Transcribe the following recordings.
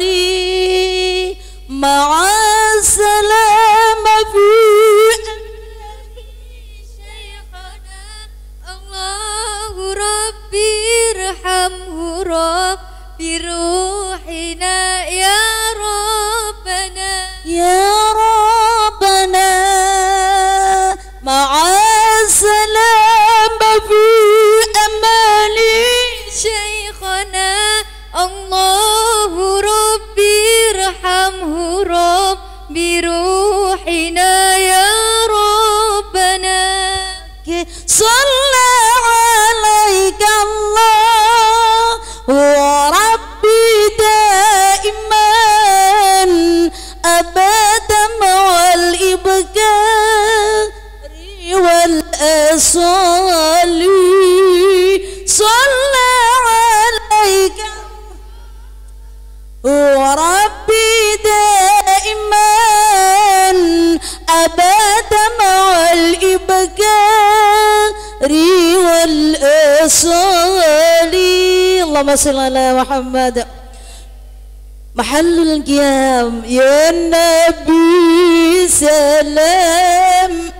مقالي مع السلامة في شيخنا الله ربي ارحمه ربي روحنا يا ربنا يا ربنا مع السلامة في أمالي شيخنا الله ربي ارحمه ربي روحنا يا ربنا صلى عليك الله وربي دائما أبدا مع الإبكار والأصال صلى عليك وربي دائما أبدا مع الإبكار والأصال اللهم صل على محمد محل القيام يا نبي سلام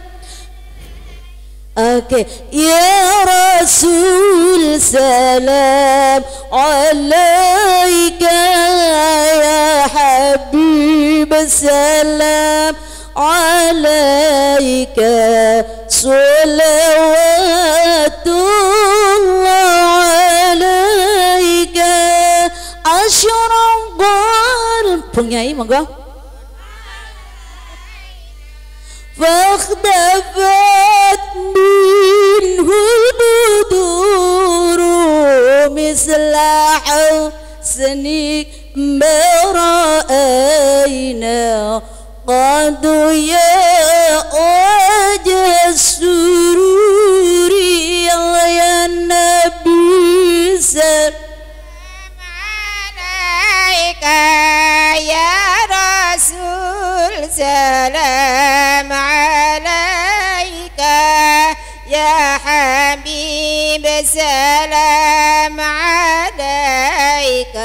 يا رسول سلام عليك يا حبيب سلام عليك صلوات الله عليك أشرق Penyanyi monggo فاختفت منه البدور مثل حسنك ما رأينا قد يا وجه السرور يا النبي سلام عليك يا رسول سلام عليك يا حبيب سلام عليك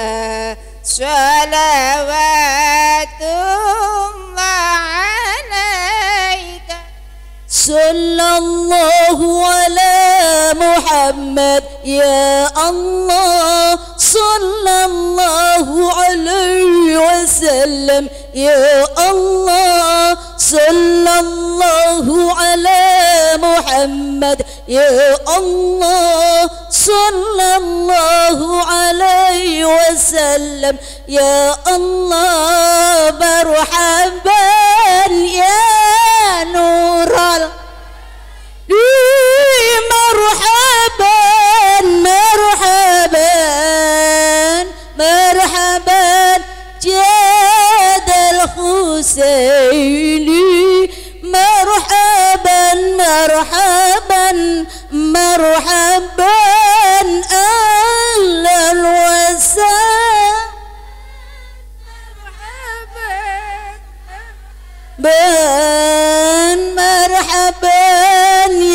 صلوات الله عليك صلى الله على محمد يا الله صلى الله عليه وسلم يا الله صلى الله على محمد يا الله صلى الله عليه وسلم يا الله مرحبا يا نور مرحبا مرحبا مرحبا جاد الحسين مرحبا مرحبا مرحبا أهلا وسهلا مرحبا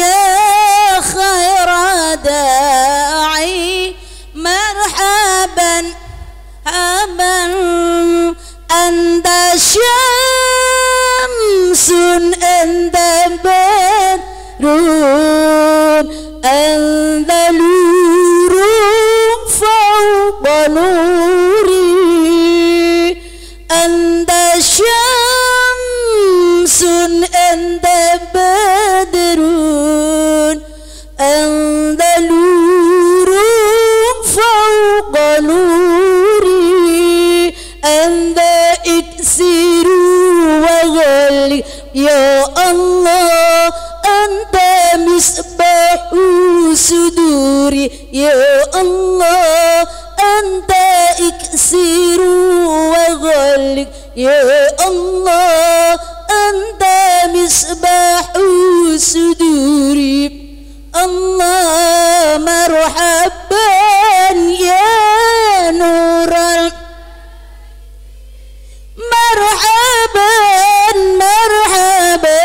يا خير داعي مرحبا مرحبا أنت شمس أنت بدر أنت نور فوق نوري أنت شمس أنت بدر أنت نور فوق نوري أنت إكسير وغلي يا الله أنت مصباح صدوري يا الله أنت إكسير وغلي يا الله أنت مصباح صدوري الله مرحبا يا نور مرحبا مرحبا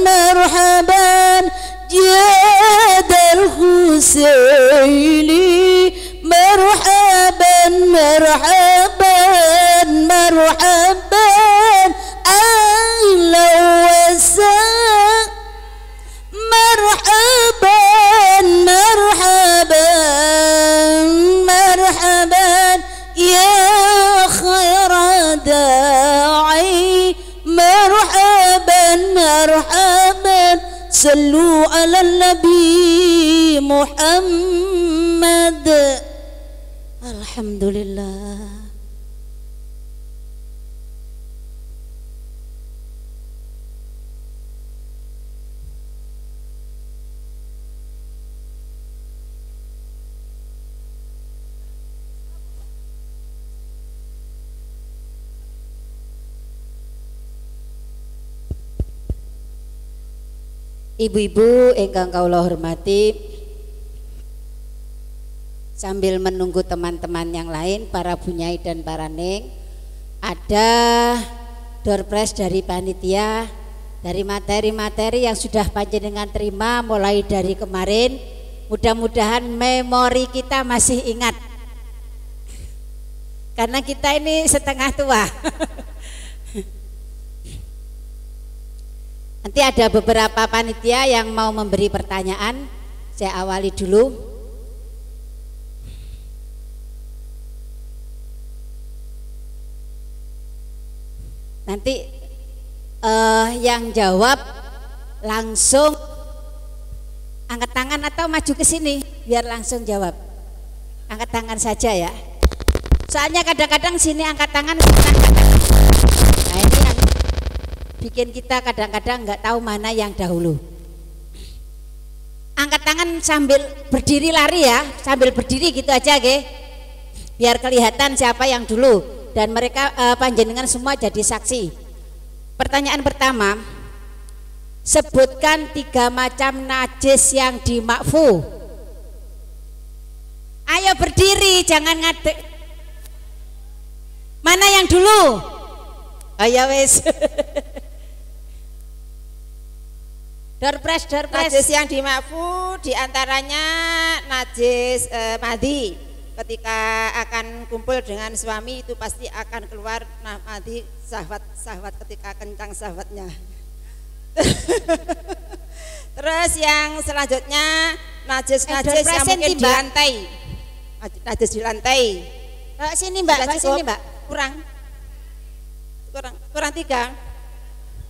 مرحبا جاد الحسين مرحبا marhaban sallu ala nabi Muhammad. Alhamdulillah. Ibu-ibu ingkang kawula hormati, sambil menunggu teman-teman yang lain, para bunyai dan para neng, ada door prize dari panitia, dari materi-materi yang sudah panjenengan terima mulai dari kemarin. Mudah-mudahan memori kita masih ingat, karena kita ini setengah tua. Nanti ada beberapa panitia yang mau memberi pertanyaan. Saya awali dulu. Nanti yang jawab langsung angkat tangan atau maju ke sini biar langsung jawab. Angkat tangan saja ya. Soalnya kadang-kadang sini angkat tangan, sini angkat tangan. Nah, ini yang bikin kita kadang-kadang nggak tahu mana yang dahulu. Angkat tangan sambil berdiri lari ya, sambil berdiri gitu aja, ge. Biar kelihatan siapa yang dulu dan mereka panjenengan semua jadi saksi. Pertanyaan pertama, sebutkan 3 macam najis yang dimakfu. Ayo berdiri, jangan ngadek. Mana yang dulu? Ayo wes. Door prize. Najis yang dimakfu diantaranya najis madhi. Ketika akan kumpul dengan suami itu pasti akan keluar madhi sahwat ketika kencang sahwatnya. Terus yang selanjutnya najis yang mungkin di lantai. Najis di lantai. Sini mbak, sini mbak. Kurang 3.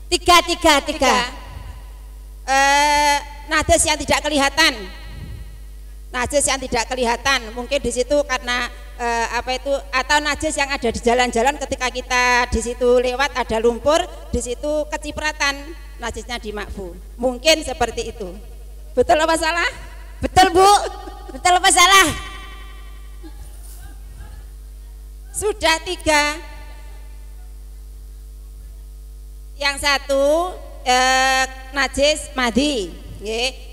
Tiga. Najis yang tidak kelihatan. Najis yang tidak kelihatan mungkin di situ karena atau najis yang ada di jalan-jalan ketika kita di situ lewat ada lumpur, di situ kecipratan, najisnya dimakfu. Mungkin seperti itu. Betul apa salah? Betul Bu. Betul apa salah? Sudah 3. Yang satu najis madhi,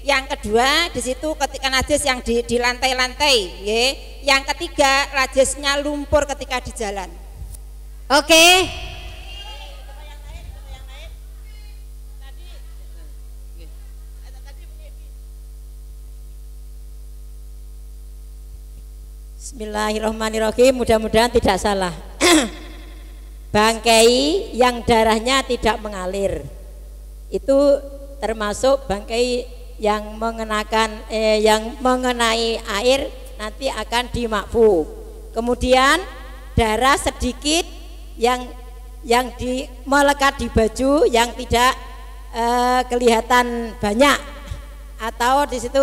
yang kedua di situ ketika najis yang di lantai-lantai, yang ketiga najisnya lumpur ketika di jalan. Oke. Bismillahirrahmanirrahim, mudah-mudahan tidak salah. Bangkai yang darahnya tidak mengalir itu termasuk bangkai yang mengenai air nanti akan dimakfu. Kemudian darah sedikit yang melekat di baju yang tidak kelihatan banyak atau di situ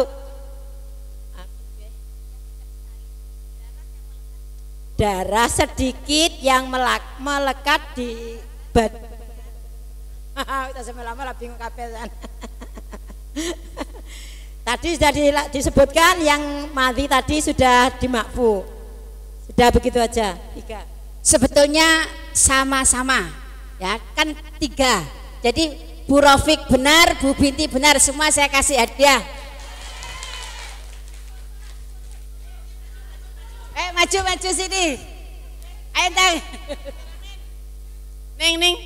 darah sedikit yang melekat di baju. Kita lama bingung kapesan. Tadi sudah disebutkan yang mati tadi sudah dimakfu. Sudah begitu aja. 3. Sebetulnya sama-sama ya kan 3. Jadi Bu Rafiq benar, Bu Binti benar, semua saya kasih hadiah. Maju sini. Ayo tang. Ning.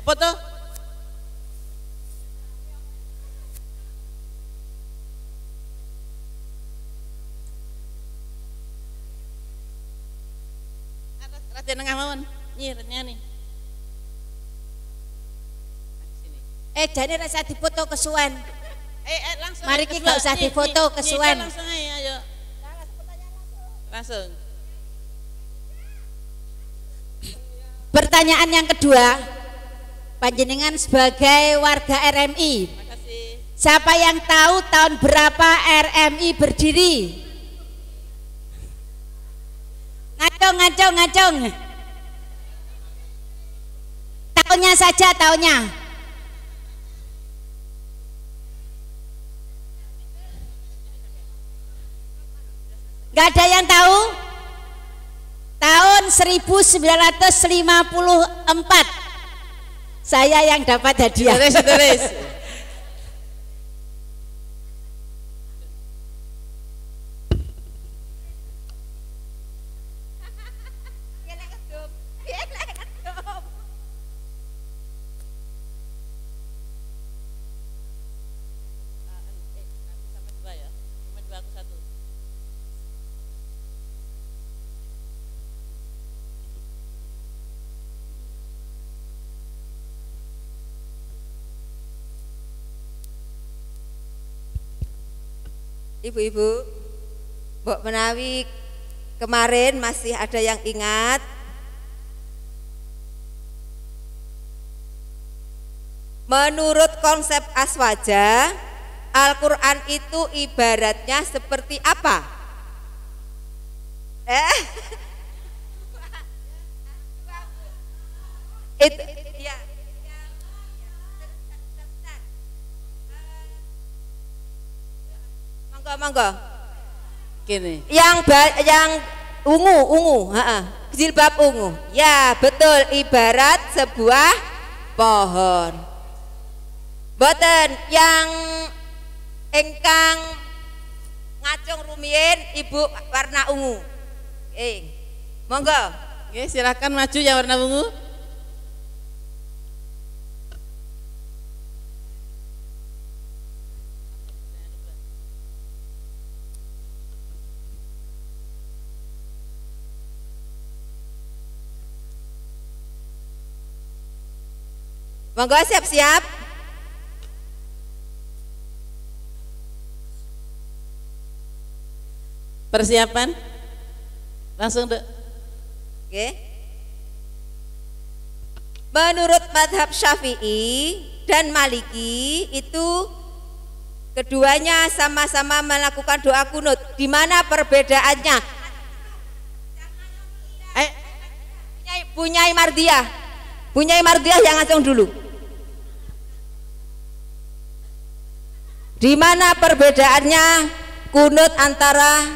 Foto. Rada nengah mawon. Nyirnya nih. Jane rasa difoto kesuwen. Langsung. Mari kita gak usah difoto kesuwen. Langsung ayo. Langsung. Pertanyaan yang kedua, panjenengan sebagai warga RMI. Makasih. Siapa yang tahu tahun berapa RMI berdiri? Ngacung. Tahunnya saja, tahunnya. Gak ada yang tahu? Tahun 1954. Saya yang dapat hadiah. Tulis. Ibu-ibu, Mbok menawi kemarin masih ada yang ingat menurut konsep aswaja Al-Quran itu ibaratnya seperti apa? Itu ya. Monggo. Gini. Yang ungu, jilbab ungu. Ya, betul, ibarat sebuah pohon. Boten yang engkang ngacung rumiyin ibu warna ungu. Monggo. Oke, silakan maju yang warna ungu. Monggo siap-siap. Persiapan. Langsung deh. Oke. Menurut mazhab Syafi'i dan Maliki itu keduanya sama-sama melakukan doa kunut. Di mana perbedaannya? Punyai Mardiah yang ngacung dulu. Di mana perbedaannya kunut antara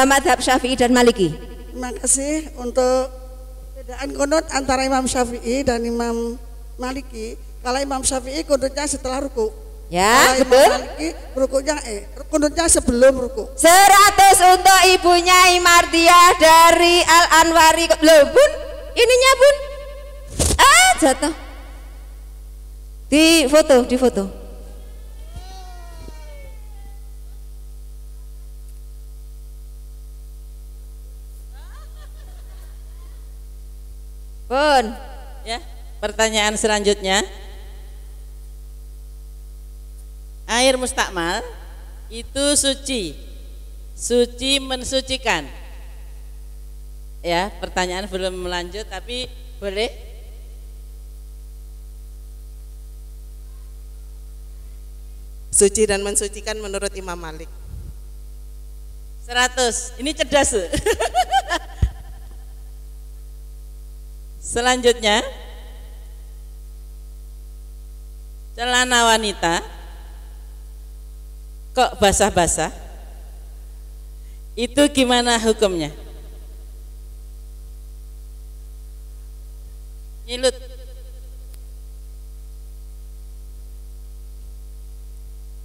mazhab Syafi'i dan Maliki? Terima kasih untuk perbedaan kunut antara Imam Syafi'i dan Imam Maliki. Kalau Imam Syafi'i kunutnya setelah ruku. Ya, kalau betul. Imam Maliki kunutnya sebelum ruku. 100 untuk ibunya Mardiah dari Al Anwari. Loh, Bun, ininya Bun. Jatuh. Di foto. Bun. Ya, pertanyaan selanjutnya. Air mustakmal itu suci. Suci mensucikan. Ya, pertanyaan belum melanjut tapi boleh. Suci dan mensucikan menurut Imam Malik. 100. Ini cerdas. Selanjutnya, celana wanita kok basah-basah, itu gimana hukumnya? Nyilut.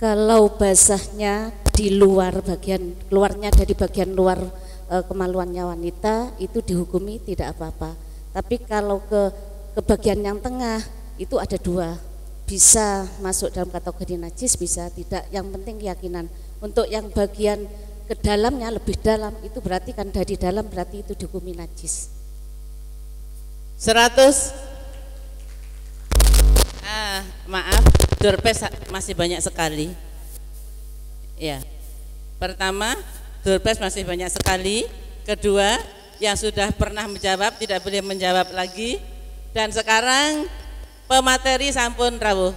Kalau basahnya di luar bagian keluarnya dari bagian luar kemaluannya wanita itu dihukumi tidak apa-apa. Tapi kalau ke bagian yang tengah itu ada dua, bisa masuk dalam kategori najis, bisa tidak. Yang penting keyakinan. Untuk yang bagian ke dalamnya lebih dalam itu berarti kan dari dalam berarti itu dihukumi najis. 100. Maaf, doorpes masih banyak sekali. Ya. Pertama, doorpes masih banyak sekali. Kedua, yang sudah pernah menjawab tidak boleh menjawab lagi. Dan sekarang pemateri sampun rawuh.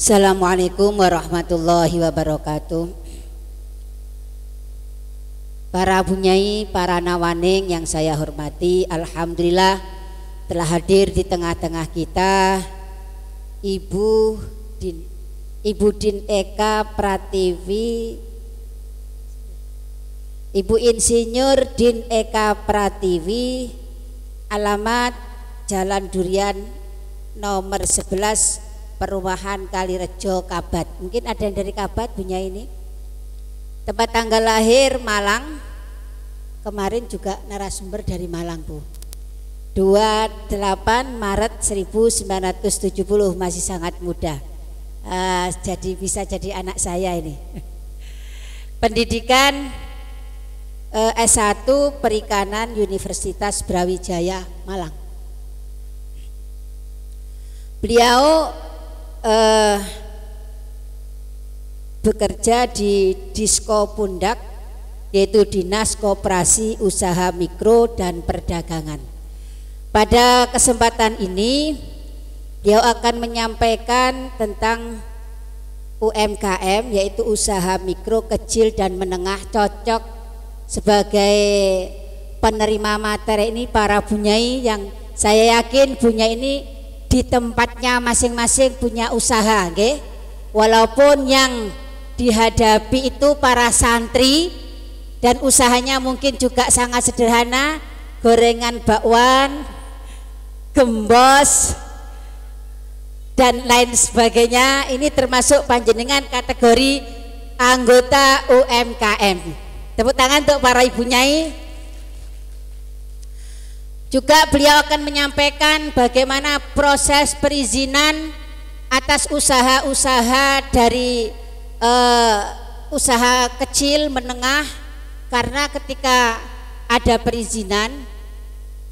Assalamualaikum warahmatullahi wabarakatuh. Para bunyai, para nawaning yang saya hormati, alhamdulillah telah hadir di tengah-tengah kita Ibu Din Eka Pratiwi, Ibu Insinyur Din Eka Pratiwi, alamat Jalan Durian nomor 11, Perumahan Kalirejo, Kabat. Mungkin ada yang dari Kabat punya ini. Tempat tanggal lahir Malang. Kemarin juga narasumber dari Malang, Bu. 28 Maret 1970, masih sangat muda. Jadi bisa jadi anak saya ini. Pendidikan S1 Perikanan Universitas Brawijaya, Malang. Beliau bekerja di Disko Pundak, yaitu Dinas Koperasi Usaha Mikro dan Perdagangan. Pada kesempatan ini beliau akan menyampaikan tentang UMKM, yaitu usaha mikro, kecil dan menengah, cocok sebagai penerima materi ini para bunyai yang saya yakin bunyai ini di tempatnya masing-masing punya usaha, okay? Walaupun yang dihadapi itu para santri dan usahanya mungkin juga sangat sederhana, gorengan bakwan, gembos dan lain sebagainya. Ini termasuk panjenengan kategori anggota UMKM. Tepuk tangan untuk para ibu nyai. Juga beliau akan menyampaikan bagaimana proses perizinan atas usaha-usaha dari usaha kecil menengah, karena ketika ada perizinan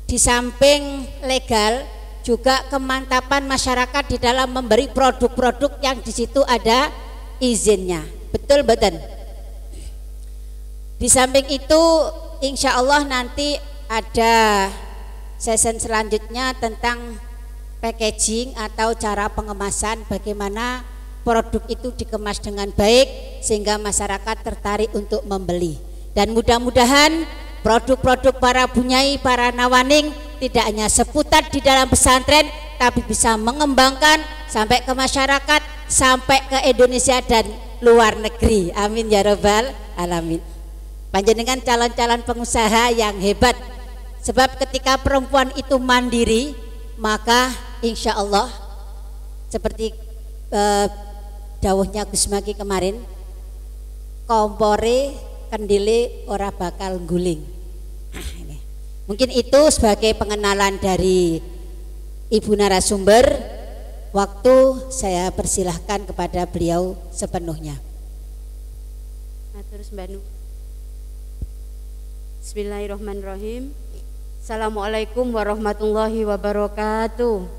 di samping legal juga kemantapan masyarakat di dalam memberi produk-produk yang di situ ada izinnya. Betul betul. Di samping itu insya Allah nanti ada sesi selanjutnya tentang packaging atau cara pengemasan, bagaimana produk itu dikemas dengan baik sehingga masyarakat tertarik untuk membeli. Dan mudah-mudahan produk-produk para bunyai, para nawaning tidak hanya seputar di dalam pesantren, tapi bisa mengembangkan sampai ke masyarakat, sampai ke Indonesia dan luar negeri. Amin ya rabbal alamin. Panjenengan calon-calon pengusaha yang hebat. Sebab ketika perempuan itu mandiri, maka insya Allah seperti dawuhnya Gus Maki kemarin, kompore kendile ora bakal guling. Ini. Mungkin itu sebagai pengenalan dari Ibu narasumber. Waktu saya persilahkan kepada beliau sepenuhnya. Terus Mbak Nu. Bismillahirrahmanirrahim. Assalamualaikum warahmatullahi wabarakatuh.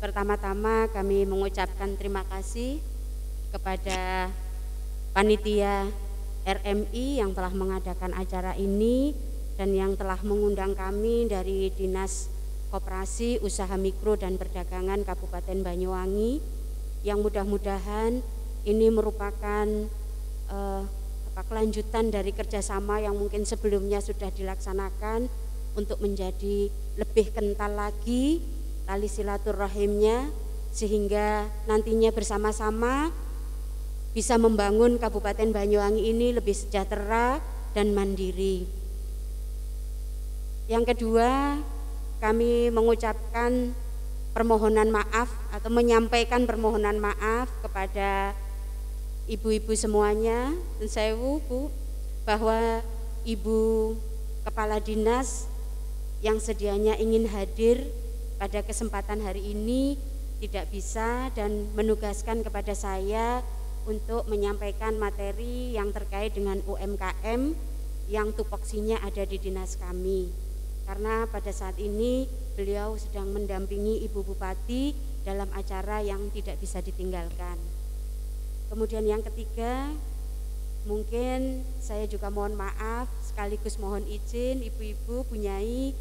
Pertama-tama kami mengucapkan terima kasih kepada panitia RMI yang telah mengadakan acara ini dan yang telah mengundang kami dari Dinas Koperasi, Usaha Mikro dan Perdagangan Kabupaten Banyuwangi, yang mudah-mudahan ini merupakan kelanjutan dari kerjasama yang mungkin sebelumnya sudah dilaksanakan untuk menjadi lebih kental lagi tali silaturahimnya, sehingga nantinya bersama-sama bisa membangun Kabupaten Banyuwangi ini lebih sejahtera dan mandiri. Yang kedua, kami mengucapkan permohonan maaf atau menyampaikan permohonan maaf kepada ibu-ibu semuanya, dan sewu Bu, bahwa Ibu Kepala Dinas yang sedianya ingin hadir pada kesempatan hari ini tidak bisa dan menugaskan kepada saya untuk menyampaikan materi yang terkait dengan UMKM yang tupoksinya ada di dinas kami. Karena pada saat ini beliau sedang mendampingi Ibu Bupati dalam acara yang tidak bisa ditinggalkan. Kemudian yang ketiga, mungkin saya juga mohon maaf sekaligus mohon izin ibu-ibu, Bu Nyai,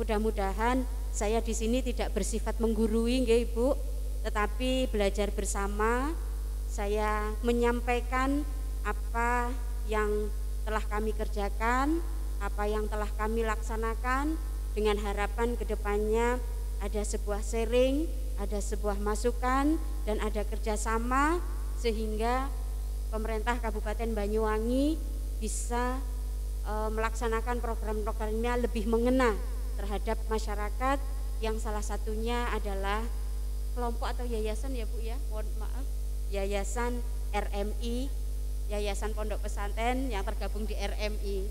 mudah-mudahan saya di sini tidak bersifat menggurui nggih Ibu, tetapi belajar bersama. Saya menyampaikan apa yang telah kami kerjakan, apa yang telah kami laksanakan, dengan harapan kedepannya ada sebuah sharing, ada sebuah masukan, dan ada kerjasama sehingga pemerintah Kabupaten Banyuwangi bisa melaksanakan program-programnya lebih mengena terhadap masyarakat, yang salah satunya adalah kelompok atau yayasan ya Bu ya, mohon maaf, yayasan RMI, Yayasan Pondok Pesantren yang tergabung di RMI.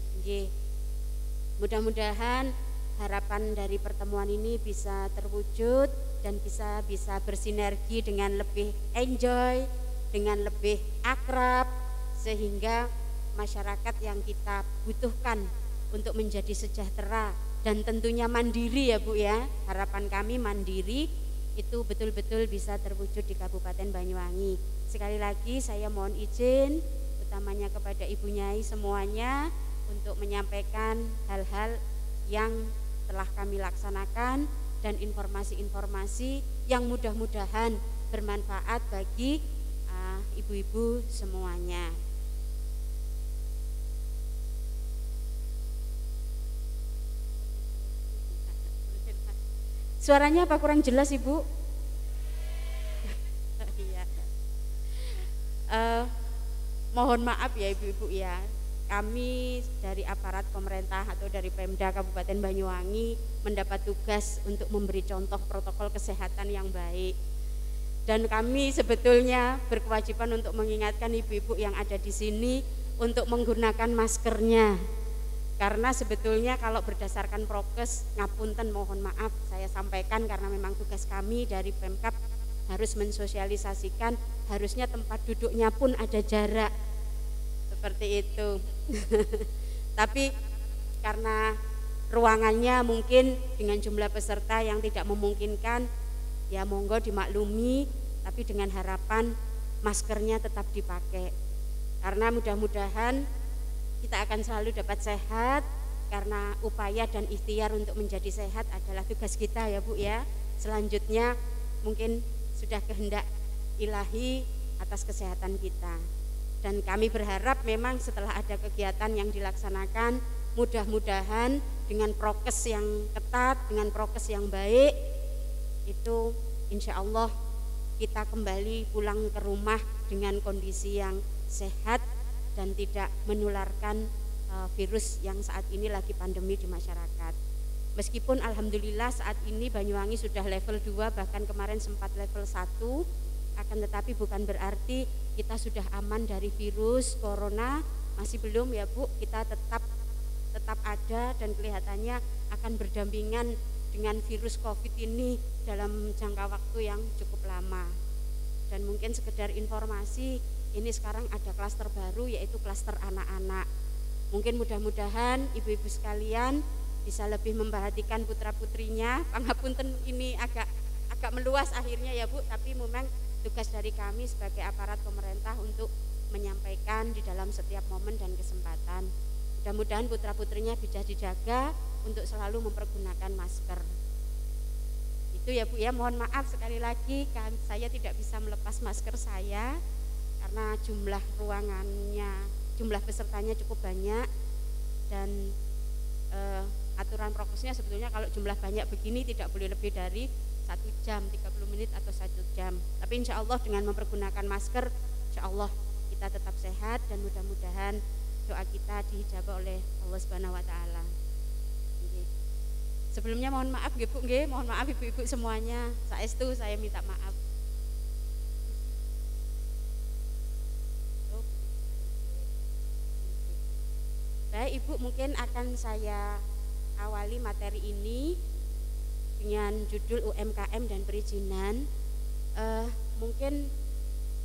Mudah-mudahan harapan dari pertemuan ini bisa terwujud dan bisa bersinergi dengan lebih enjoy, dengan lebih akrab, sehingga masyarakat yang kita butuhkan untuk menjadi sejahtera dan tentunya mandiri ya Bu ya. Harapan kami mandiri itu betul-betul bisa terwujud di Kabupaten Banyuwangi. Sekali lagi saya mohon izin utamanya kepada Ibu Nyai semuanya untuk menyampaikan hal-hal yang telah kami laksanakan dan informasi-informasi yang mudah-mudahan bermanfaat bagi ibu-ibu semuanya. Suaranya apa kurang jelas Ibu? Mohon maaf ya Ibu-ibu ya. Kami dari aparat pemerintah atau dari Pemda Kabupaten Banyuwangi mendapat tugas untuk memberi contoh protokol kesehatan yang baik. Dan kami sebetulnya berkewajiban untuk mengingatkan ibu-ibu yang ada di sini untuk menggunakan maskernya. Karena sebetulnya kalau berdasarkan prokes, ngapunten mohon maaf saya sampaikan karena memang tugas kami dari Pemkab harus mensosialisasikan, harusnya tempat duduknya pun ada jarak seperti itu. Tapi karena ruangannya mungkin dengan jumlah peserta yang tidak memungkinkan, ya monggo dimaklumi, tapi dengan harapan maskernya tetap dipakai. Karena mudah-mudahan kita akan selalu dapat sehat, karena upaya dan ikhtiar untuk menjadi sehat adalah tugas kita ya Bu ya. Selanjutnya mungkin sudah kehendak ilahi atas kesehatan kita. Dan kami berharap memang setelah ada kegiatan yang dilaksanakan, mudah-mudahan dengan prokes yang ketat, dengan prokes yang baik, itu insya Allah kita kembali pulang ke rumah dengan kondisi yang sehat dan tidak menularkan virus yang saat ini lagi pandemi di masyarakat. Meskipun alhamdulillah saat ini Banyuwangi sudah level 2, bahkan kemarin sempat level 1, akan tetapi bukan berarti kita sudah aman dari virus corona, masih belum ya Bu, kita tetap ada dan kelihatannya akan berdampingan dengan virus COVID ini dalam jangka waktu yang cukup lama. Dan mungkin sekedar informasi, ini sekarang ada klaster baru yaitu klaster anak-anak. Mungkin mudah-mudahan ibu-ibu sekalian bisa lebih memperhatikan putra-putrinya. Pangapunten ini agak meluas akhirnya ya Bu, tapi memang tugas dari kami sebagai aparat pemerintah untuk menyampaikan di dalam setiap momen dan kesempatan. Mudah-mudahan putra-putrinya bisa dijaga untuk selalu mempergunakan masker. Itu ya Bu ya, mohon maaf sekali lagi saya tidak bisa melepas masker saya karena jumlah ruangannya, jumlah pesertanya cukup banyak dan aturan prokesnya sebetulnya kalau jumlah banyak begini tidak boleh lebih dari 1 jam, 30 menit atau 1 jam. Tapi insya Allah dengan mempergunakan masker, insya Allah kita tetap sehat dan mudah-mudahan doa kita dijabah oleh Allah Subhanahu wa taala. Sebelumnya mohon maaf nggih Bu nggih, mohon maaf ibu-ibu semuanya. Saestu saya minta maaf. Baik Ibu, mungkin akan saya awali materi ini dengan judul UMKM dan perizinan. Mungkin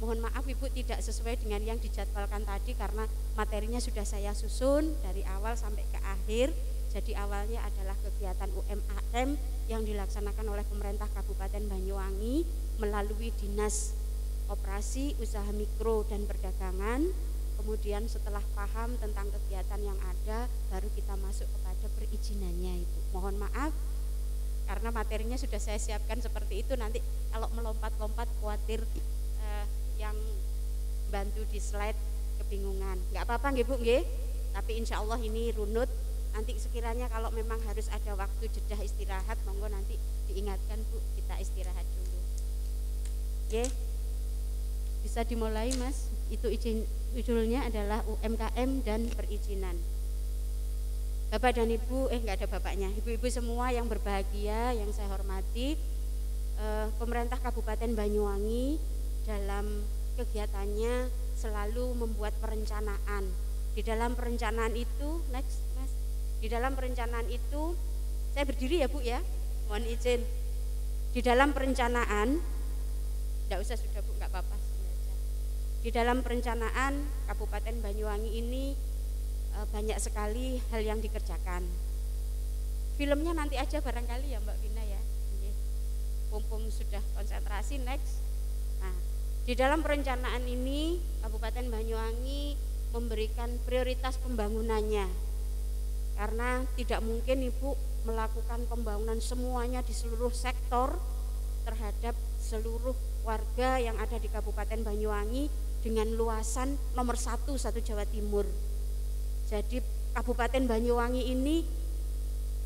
mohon maaf Ibu tidak sesuai dengan yang dijadwalkan tadi karena materinya sudah saya susun dari awal sampai ke akhir. Jadi awalnya adalah kegiatan UMKM yang dilaksanakan oleh pemerintah Kabupaten Banyuwangi melalui Dinas Operasi Usaha Mikro dan Perdagangan. Kemudian setelah paham tentang kegiatan yang ada, baru kita masuk kepada perizinannya Ibu. Mohon maaf karena materinya sudah saya siapkan seperti itu, nanti kalau melompat-lompat khawatir yang bantu di slide kebingungan. Enggak apa-apa nggih Bu nggih. Tapi insya Allah ini runut. Nanti sekiranya kalau memang harus ada waktu jeda istirahat, monggo nanti diingatkan Bu, kita istirahat dulu. Nggih. Bisa dimulai Mas. Itu judulnya adalah UMKM dan perizinan. Bapak dan Ibu, enggak ada bapaknya. Ibu-ibu semua yang berbahagia, yang saya hormati, pemerintah Kabupaten Banyuwangi dalam kegiatannya selalu membuat perencanaan. Di dalam perencanaan itu, next Mas. Di dalam perencanaan itu, saya berdiri ya Bu ya, mohon izin. Di dalam perencanaan, enggak usah sudah Bu, enggak apa-apa. Di dalam perencanaan Kabupaten Banyuwangi ini banyak sekali hal yang dikerjakan. Filmnya nanti aja barangkali ya Mbak Vina ya. Mumpung sudah konsentrasi, next. Nah, di dalam perencanaan ini Kabupaten Banyuwangi memberikan prioritas pembangunannya. Karena tidak mungkin Ibu melakukan pembangunan semuanya di seluruh sektor terhadap seluruh warga yang ada di Kabupaten Banyuwangi dengan luasan nomor 1 Jawa Timur. Jadi Kabupaten Banyuwangi ini,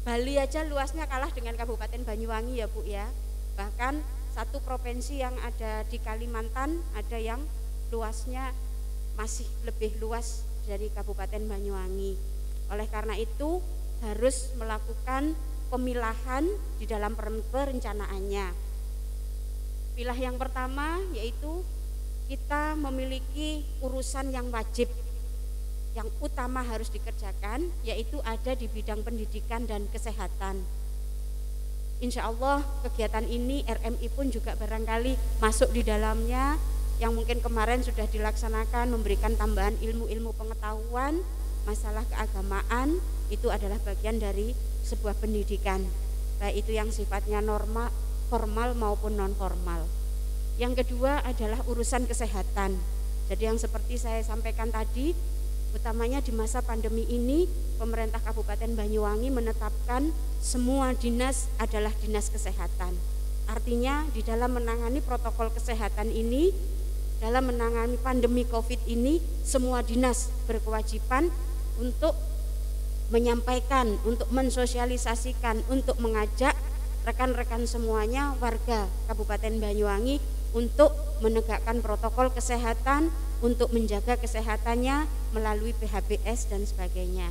Bali aja luasnya kalah dengan Kabupaten Banyuwangi ya Bu ya. Bahkan satu provinsi yang ada di Kalimantan ada yang luasnya masih lebih luas dari Kabupaten Banyuwangi. Oleh karena itu harus melakukan pemilahan di dalam perencanaannya. Pilah yang pertama yaitu kita memiliki urusan yang wajib, yang utama harus dikerjakan, yaitu ada di bidang pendidikan dan kesehatan. Insya Allah kegiatan ini RMI pun juga barangkali masuk di dalamnya, yang mungkin kemarin sudah dilaksanakan, memberikan tambahan ilmu-ilmu pengetahuan, masalah keagamaan, itu adalah bagian dari sebuah pendidikan, baik itu yang sifatnya normal, formal maupun non formal. Yang kedua adalah urusan kesehatan. Jadi yang seperti saya sampaikan tadi, utamanya di masa pandemi ini pemerintah Kabupaten Banyuwangi menetapkan semua dinas adalah dinas kesehatan. Artinya di dalam menangani protokol kesehatan ini, dalam menangani pandemi COVID ini, semua dinas berkewajiban untuk menyampaikan, untuk mensosialisasikan, untuk mengajak rekan-rekan semuanya warga Kabupaten Banyuwangi untuk menegakkan protokol kesehatan, untuk menjaga kesehatannya melalui PHBS dan sebagainya.